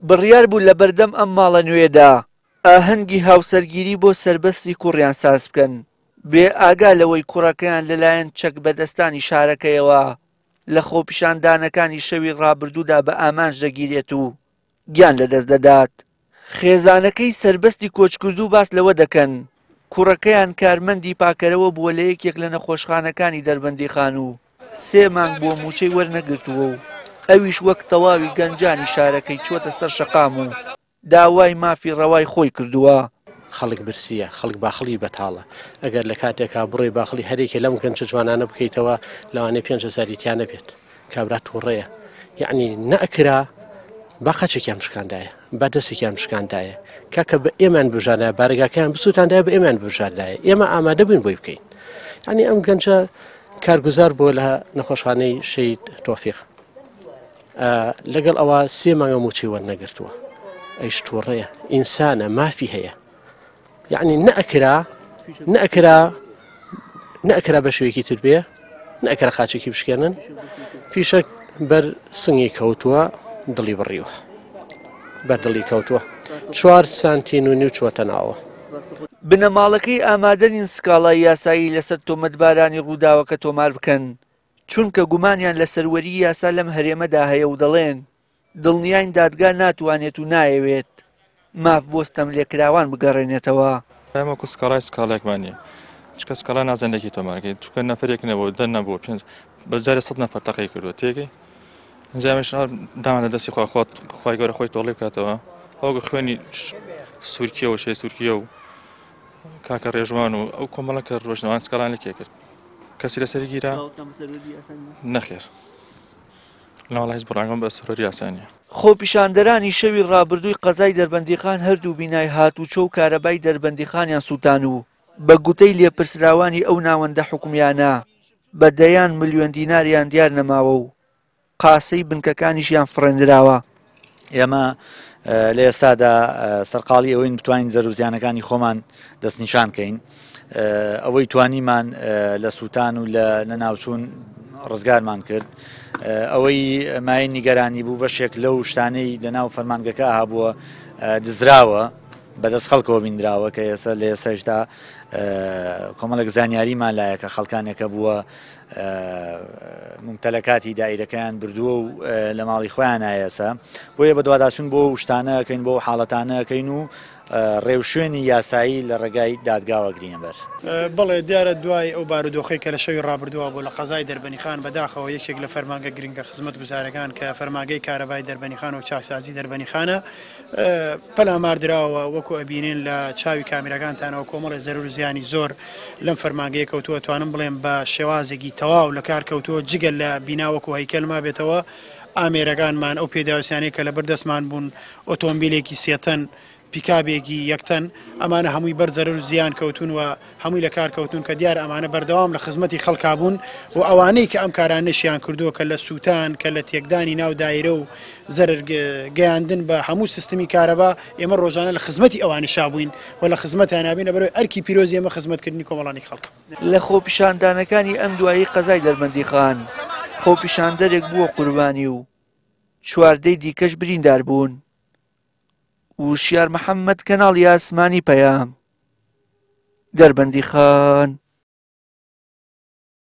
بڕیار بوو لە بەردەم ئەم ماڵە نوێدا ئاهەنگی هاوسەرگیری بۆ سربەستی کوڕیان ساز بکەن بێ ئاگا لەوەی کوڕەکەیان لەلایەن چەک بەدەستانی شارەکەیەوە لە خۆپیشاندانەکانی شەوی ڕابردوودا بە ئامانج دەگیرێت و گیان لەدەست دەدات. خێزانەکەی سربەستی کۆچکردوو باس لەوە دەکەن کوڕەکەیان کارمەندی پاکەرەوە بووە لە یەکێک لە نەخۆشخانەکانی دەربەندیخان و 3 مانگ بۆ موچەی وەرنەگرتووە و ئەویش وەک تەواوی گەنجانی شارەکەی چۆتە سەر شەقام و داوای مافی ڕەوای خۆی کردووە. خەڵک برسیە، خەڵک باخەڵی بەتاڵە. ئەگەر لە کاتێکا بڕێ باخەڵی هەرێکی لەم گەنجە جوانانە بکەیتەوە لەوانەیە 500 تیانە بێت کابرا تووڕەیە. یعنی نەئەکرا با قەچێکیان شکاندایە، با دەستێکیان شکاندایە کاکە بە ئێمان بژاردایە، بارگاکەیان بسووتاندایە بە ئێمان بژاردایە. ئێمە ئامادە بووین بۆی بکەین. یعنی ئەم گەنجە کارگوزار بۆ لە نەخۆشخانەی شەید تۆفیق لەگەڵ ئەوە 3 مانگە موچی وەرنەگرتووە. ئەیش تووڕەیە، ئینسانە، مافی هەیە. یعنی نەئەکرا بە شوێکی تر بێ، نەئەکرا خاچێکی بشکێنن، فیشەک بەر سنگی کەوتووە دڵی بڕیوە، بەر دڵی کەوتووە 4 سانتین و نیو چوەتە ناوە. بنەماڵەکەی ئامادەنین سکاڵای یاسایی لەسەر تۆمەتبارانی ڕووداوەکە تۆمار بکەن چونکە گومانیان لە سەروەری یاسا لەم هەرێمەدا هەیە و دەڵێن دڵنیاین دادگا ناتوانێت و نایەوێت ماف بۆستەم لێکراوان بگەڕێنێتەوە. ئەمە سکاڵای سکاڵێکمان نییە، چکە سکاڵا نازانێکی تۆمارکەین چکە نەفرێک نەبوو دە نەبوو بەجارێ 100 نەفەر تەقی کردووە تێگەی ئەنجامش داوانە دەستی خۆی گەورە خۆی تۆڵی بکاتەوە هەوگە خوێنی سوورکیە و شەی سوورکیە و کاکە ڕێژوان و ئەو کۆمەڵەکە ڕۆژنەوان سکاڵان لێکێ کرد کەسی لەسەری گیرا نەخێر لەوەڵ هیچ بڕاگەم بە سەرۆری یاسانیە. خۆپیشاندەرانی شەوی ڕابردووی قەزای دەربەندیخان هەردوو بینای هاتوچۆ و کارەبای دەربەندیخانیان سووتان و بە گوتەی لێپرسراوانی ئەو ناوەندە حکومیانە بە دەیان ملیۆن دیناریان دیار نەماوە و قاسەی بنکەکانیشیان فڕێنراوە. ئێمە لە ئێستادا سەرقاڵی ئەوەی بتوانین زەروزیانەکانی خۆمان دەستنیشان کەین، ئەوەی توانیمان لە سووتان و لە نەناوچوون ڕزگارمان کرد، ئەوەی مای نیگەرانی بوو بەشێک لەو شتانەی لەناو فەرمانگەکە هابووە دزراوە بەدەست خەڵکەوە بیندراوە کە ئێستا لە ئێسەشدا کۆمەڵێک زانیاریمان لایە کە خەڵکانێکە بووە ممتەلەکاتی دایرەکەیان بردووە و لە ماڵی خۆیان نایەسە بۆیە بە دوواداچوون بۆ شتانەکەین بۆ حاڵەتانەکەین و ڕێوشوێنی یاسایی لە ڕێگای دادگاوە گرینەبەر. بەڵێ دیارە دوای ئەو بارودۆخی کە لە شەوی ڕابردووە بۆ لە قەزای دەربەنیخان بەداخەوە یەکێک لە فەرمانگە گرنگە خزمەت گوزارەکان کە فەرمانگەی کارەبای دەربەنیخان و چاکسازی دەربەنیخانە پەلاماردراوە وەکو ئەبینین لە چاوی کامێرەکانتانەوە کۆمەڵی زەرور و زیانی زۆر لەم فەرمانگەیە کەوتووە توانم بڵێم بە شێوازێکی تەواو لە کار کەوتووە جگەل لە بیناوەکو هەیکەلما بێتەوە ئامێرەکانمان ئەو پێداویستانەی کە لە بەردەستمان بوون ئۆتۆمبیلێکی 3 تەن پیکابێکی 1 تەن ئەمانە هەمووی بەرزەرر و زیان کەوتون و هەمووی لە کار کەوتون کە دیار ئەمانە بەردەوام لە خزمەتی خەڵکا بوون و ئەوانەی کە ئەم کارانەشیان کردووە کە لە سووتان کە لە تێکدانی ناو دایرە و زەرر گەیاندن بە هەموو سیستمی کارەبا ئێمە ڕۆژانە لە خزمەتی ئەوانی شابووین و لە خزمەتیان نابینە بەرەوەی ئەرکی پیرۆزی ئێمە خزمەتکردنی کۆمەڵانی خەڵک. لە خۆپیشاندانەکانی ئەم دوایی قەزای دەربەندیخان خۆپیشاندەرێک بووە قوربانی و 14 دیکەش بریندار بوون. وشیار محەممەد کەناڵی ئاسمانی پەیام دەربەندیخان.